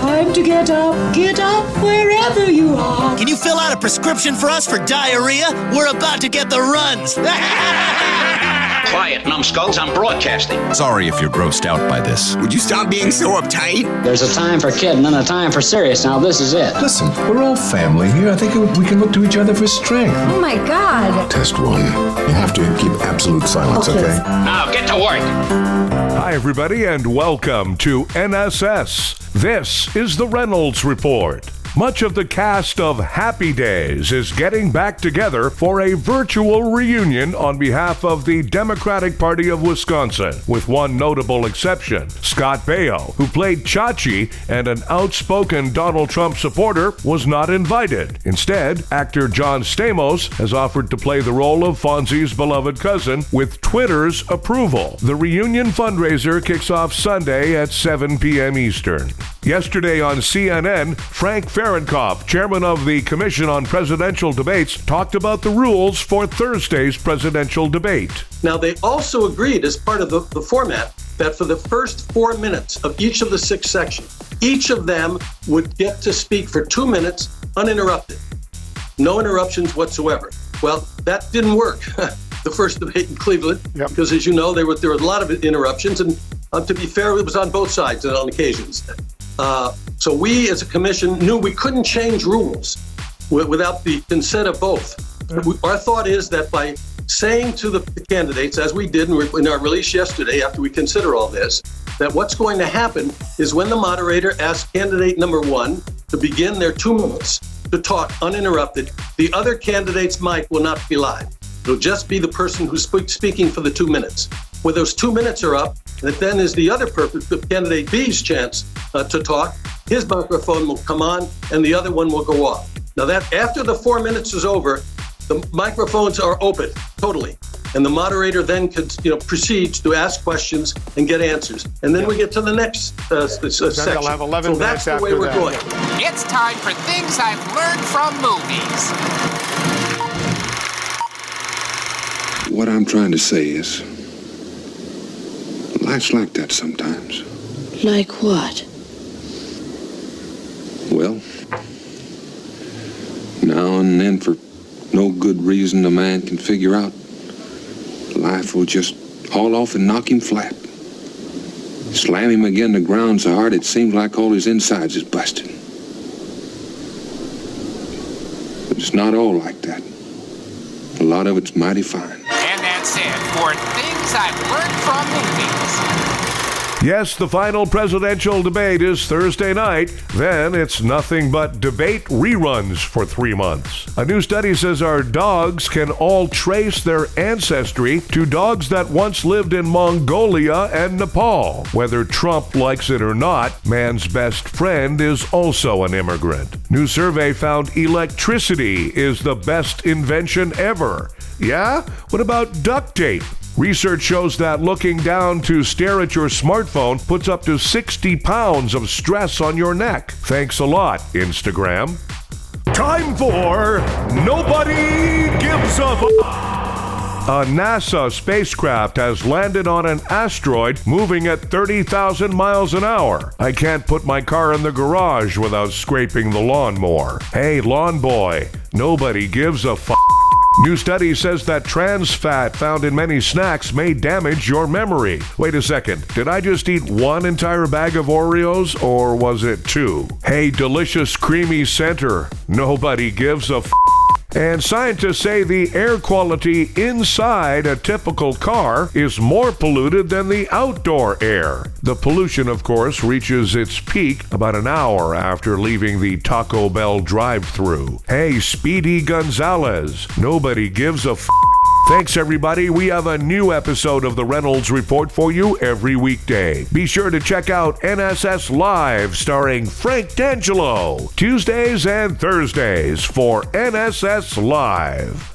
Time to get up wherever you are. Can you fill out a prescription for us for diarrhea? We're about to get the runs. Quiet, numbskulls, I'm broadcasting. Sorry if you're grossed out by this. Would you stop being so uptight? There's a time for kidding and a time for serious. Now this is it. Listen, we're all family here. I think we can look to each other for strength. Oh my God. Test one. You have to keep absolute silence, okay? Now get to work. Hi, everybody, and welcome to NSS. This is the Reynolds Report. Much of the cast of Happy Days is getting back together for a virtual reunion on behalf of the Democratic Party of Wisconsin, with one notable exception. Scott Baio, who played Chachi and an outspoken Donald Trump supporter, was not invited. Instead, actor John Stamos has offered to play the role of Fonzie's beloved cousin with Twitter's approval. The reunion fundraiser kicks off Sunday at 7 p.m. Eastern. Yesterday on CNN, Frank Fahrenkopf, chairman of the Commission on Presidential Debates, talked about the rules for Thursday's presidential debate. Now, they also agreed as part of the format that for the first 4 minutes of each of the 6 sections, each of them would get to speak for 2 minutes uninterrupted. No interruptions whatsoever. Well, that didn't work. The first debate in Cleveland, because as you know, there were a lot of interruptions, and to be fair, it was on both sides on occasions. So we as a commission knew we couldn't change rules without the consent of both. Our thought is that by saying to the candidates, as we did in our release yesterday after we consider all this, that what's going to happen is when the moderator asks candidate number 1 to begin their 2 minutes to talk uninterrupted, the other candidate's mic will not be live. It'll just be the person who's speaking for the 2 minutes. When those 2 minutes are up, that then is the other purpose of candidate B's chance to talk. His microphone will come on and the other one will go off. Now that after the 4 minutes is over, the microphones are open totally. And the moderator then proceeds to ask questions and get answers. And then we get to the next section. They'll have 11 so that's minutes the way after we're that. going. It's time for things I've learned from movies. What I'm trying to say is, life's like that sometimes. Like what? Well, now and then for no good reason a man can figure out, life will just haul off and knock him flat. Slam him again the ground so hard it seems like all his insides is busted. But it's not all like that. A lot of it's mighty fine. And that's it for things I've learned from movies. Yes, the final presidential debate is Thursday night. Then it's nothing but debate reruns for 3 months. A new study says our dogs can all trace their ancestry to dogs that once lived in Mongolia and Nepal. Whether Trump likes it or not, man's best friend is also an immigrant. New survey found electricity is the best invention ever. Yeah? What about duct tape? Research shows that looking down to stare at your smartphone puts up to 60 pounds of stress on your neck. Thanks a lot, Instagram. Time for Nobody Gives a A NASA spacecraft has landed on an asteroid moving at 30,000 miles an hour. I can't put my car in the garage without scraping the lawnmower. Hey, lawn boy, nobody gives a New study says that trans fat found in many snacks may damage your memory. Wait a second, did I just eat 1 entire bag of Oreos, or was it 2? Hey, delicious creamy center, nobody gives a And scientists say the air quality inside a typical car is more polluted than the outdoor air. The pollution, of course, reaches its peak about an hour after leaving the Taco Bell drive-thru. Hey, Speedy Gonzalez, nobody gives a Thanks, everybody. We have a new episode of the Reynolds Report for you every weekday. Be sure to check out NSS Live, starring Frank D'Angelo, Tuesdays and Thursdays for NSS Live.